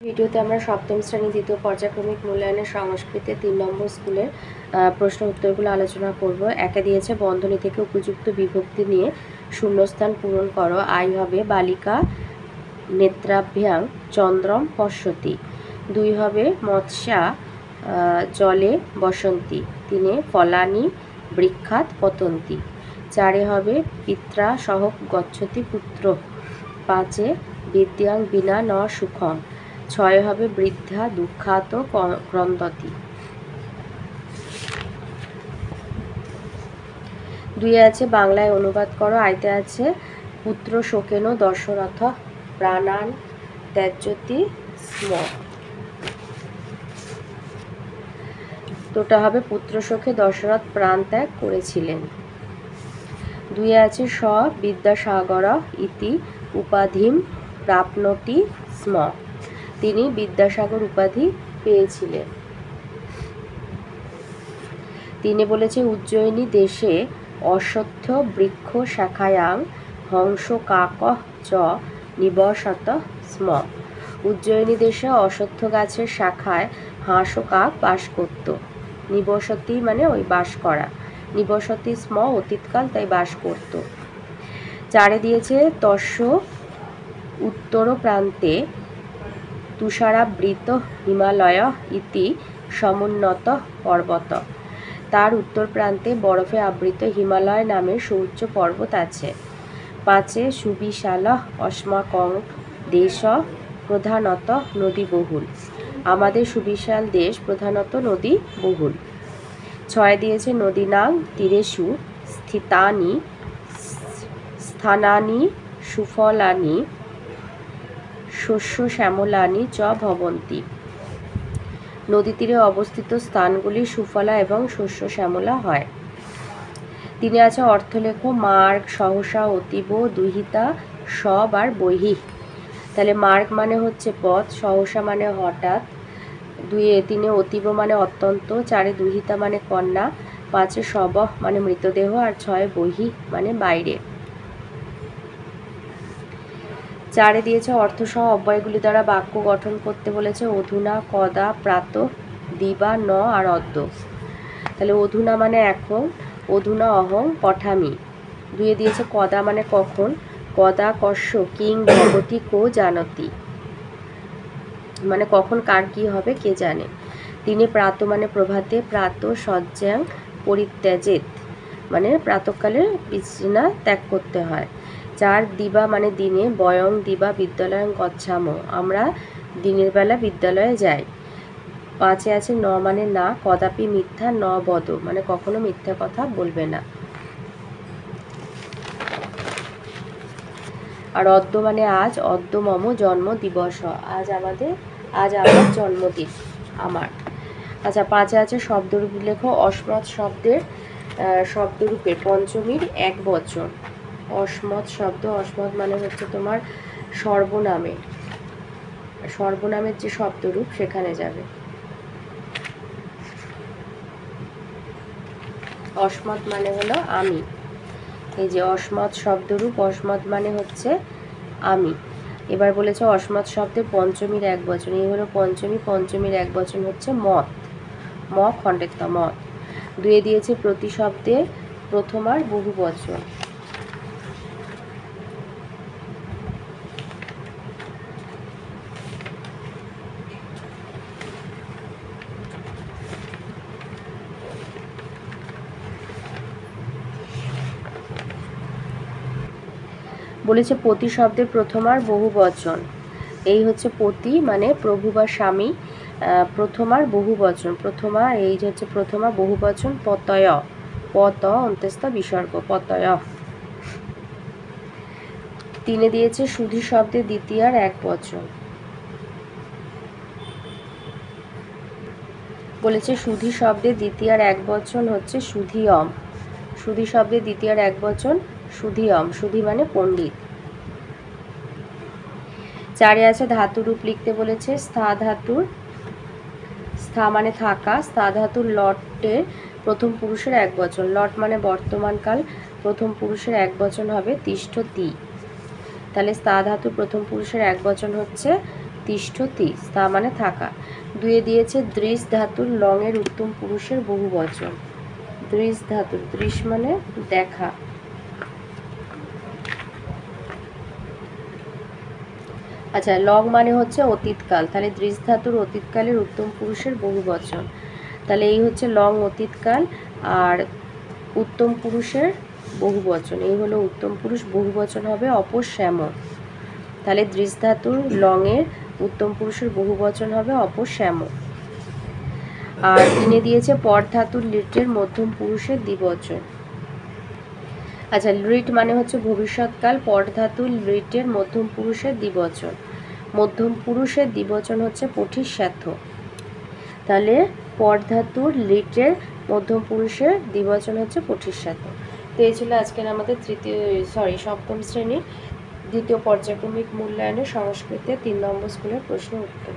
ভিডিওতে আমরা সপ্তম শ্রেণী দ্বিতীয় পর্যায়ক্রমিক মূল্যায়নের সংস্কৃতে 3 নম্বর স্কুলের প্রশ্ন উত্তরগুলো আলোচনা করব। একে দিয়েছে বন্ধনী থেকে উপযুক্ত বিভক্তি নিয়ে শূন্যস্থান পূরণ করো। আই হবে বালিকা নেত্রাভ্যাং চন্দ্রম পশ্যতি। 2 হবে মৎস্যা জলে বসন্তি। 3 ফলানি বৃক্ষাৎ পতন্তি। 4 হবে পিত্রা সহ গচ্ছতি পুত্র। 5 বিদ্যাং বিনা ন সুখম। 6 হবে বৃদ্ধা দুঃখাত ক্রন্দতি। 2 আছে বাংলায় অনুবাদ করো। আইতে আছে পুত্র শোকেন দশরথ প্রাণান ত্যাজ্যতি স্ম। তোটা হবে পুত্র শোকে দশরথ প্রাণ ত্যাগ করেছিলেন। 2 আছে স বিদ্যাসাগর ইতি উপাধিম প্রাপ্নতি স্ম। তিনি বিদ্যাসাগর উপাধি পেয়েছিলেন। 3 বলেছে উজ্জয়িনী দেশে অশ্বত্থ বৃক্ষ শাখায়াং হংস কাক চ নিবসত স্ম। উজ্জয়িনী দেশে অশ্বত্থ গাছের শাখায় হাঁস ও কাক বাস করত। নিবসতি মানে ওই বাস করা, নিবসতি স্ম অতীতকাল, তাই বাস করত। 4 দিয়েছে তস্য উত্তর প্রান্তে তুষারাবৃত হিমালয় ইতি সমুন্নত পর্বত। তার উত্তর প্রান্তে বরফে আবৃত হিমালয় নামের সুউচ্চ পর্বত আছে। 5 সুবিশাল অস্মাকং দেশ প্রধানত নদীবহুল। আমাদের সুবিশাল দেশ প্রধানত নদী বহুল। 6 দিয়েছে নদীনাং তীরেষু স্থিতানি স্থানানি সুফলানি শস্য শ্যামলানি চ ভবন্তি। নদী তীরে অবস্থিত স্থানগুলি সুফলা এবং শস্য শ্যামলা হয়। 3 আছে অর্থলেখ মার্গ সহসা অতীব দুহিতা সব আর বৈহি। তাহলে মার্গ মানে হচ্ছে পথ, সহসা মানে হঠাৎ, 3 অতীব মানে অত্যন্ত, 4 দুহিতা মানে কন্যা, 5 সব মানে মৃতদেহ, আর 6 বৈহি মানে বাইরে। 4 দিয়েছে অর্থসহ অব্যয়গুলি দ্বারা বাক্য গঠন করতে বলেছে। অধুনা কদা প্রাত দিবা ন আর অদ্য। তাহলে অধুনা মানে এখন, অধুনা অহং পঠামি। 2 দিয়েছে কদা মানে কখন, কদা কস্য কিং ভবতি কো জানতি, মানে কখন কার কি হবে কে জানে। 3 প্রাত মানে প্রভাতে, প্রাত সজ্জাং পরিত্যাজেত, মানে প্রাতকালে বিছানা ত্যাগ করতে হয়। 4 দিবা মানে দিনে, বয়ং দিবা বিদ্যালয়ং গচ্ছাম, আমরা দিনের বেলা বিদ্যালয়ে যাই। 5 আছে ন মানে না, কদাপি মিথ্যা ন বদ, মানে কখনো মিথ্যা কথা বলবে না। আর অদ্য মানে আজ, অদ্য মম জন্ম দিবস, আজ আমার জন্মদিন আমার। আচ্ছা, 5 আছে শব্দরূপ লেখো। অস্মৎ শব্দের শব্দরূপে পঞ্চমীর এক বচন। অস্মৎ শব্দ, অস্মৎ মানে হচ্ছে তোমার সর্বনামের যে শব্দরূপ সেখানে যাবে। অস্মৎ মানে হলো আমি, এই যে অস্মৎ শব্দরূপ, অস্মৎ মানে হচ্ছে আমি। এবার বলেছে অস্মৎ শব্দের পঞ্চমীর এক বচন, এই হলো পঞ্চমী, পঞ্চমীর এক বচন হচ্ছে মত, ম খণ্ডেত্ব মত। 2 দিয়েছে প্রতি শব্দে প্রথমার বহু বচন। বলেছে পতি শব্দের প্রথমার বহু বচন, এই হচ্ছে পতি মানে প্রভু বা স্বামী, প্রথমার বহু বচন, প্রথমা এই হচ্ছে প্রথমা, বহু বচন পতয়, পত অন্ত্যস্ত বিসর্গ, পতয়। 3 দিয়েছে সুধী শব্দের দ্বিতীয়ার এক বচন, বলেছে সুধী শব্দের দ্বিতীয়ার এক বচন হচ্ছে সুধিয়ম, সুধী শব্দের দ্বিতীয়ার এক বচন সুধিয়ম, সুধী মানে পণ্ডিত। 4 আছে ধাতুরূপ লিখতে বলেছে। স্থা ধাতুর, স্থা মানে থাকা, স্থা ধাতুর লটের প্রথম পুরুষের এক বচন, লট মানে বর্তমানকাল, প্রথম পুরুষের এক বচন হবে তিষ্ঠতি। তাহলে স্থা ধাতুর প্রথম পুরুষের এক বচন হচ্ছে তিষ্ঠতি, স্থা মানে থাকা। দুয়ে দিয়েছে দৃশ ধাতুর লঙের উত্তম পুরুষের বহু বচন। দৃশ ধাতুর, দৃশ মানে দেখা। আচ্ছা, লং মানে হচ্ছে অতীতকাল, তাহলে দৃশ ধাতুর অতীতকালের উত্তম পুরুষের বহু বচন। তাহলে এই হচ্ছে লং অতীতকাল আর উত্তম পুরুষের বহু বচন। এই হলো উত্তম পুরুষ, বহু বচন হবে অপশ্যাম। তাহলে দৃশ ধাতুর লংয়ের উত্তম পুরুষের বহু বচন হবে অপশ্যাম। আর তিনে দিয়েছে পর ধাতুর লিটের মধ্যম পুরুষের দ্বিবচন। আচ্ছা, লিট মানে হচ্ছে ভবিষ্যৎকাল, পর ধাতুর লিটের মধ্যম পুরুষের দ্বিবচন। মধ্যম পুরুষের দ্বিবচন হচ্ছে পঠিষ্যাথ। তাহলে পর ধাতুর লিটের মধ্যম পুরুষের দ্বিবচন হচ্ছে পঠিষ্যাথ। তো এই ছিল আজকের আমাদের সপ্তম শ্রেণীর দ্বিতীয় পর্যায়ক্রমিক মূল্যায়নের সংস্কৃতের 3 নম্বর স্কুলের প্রশ্ন উত্তর।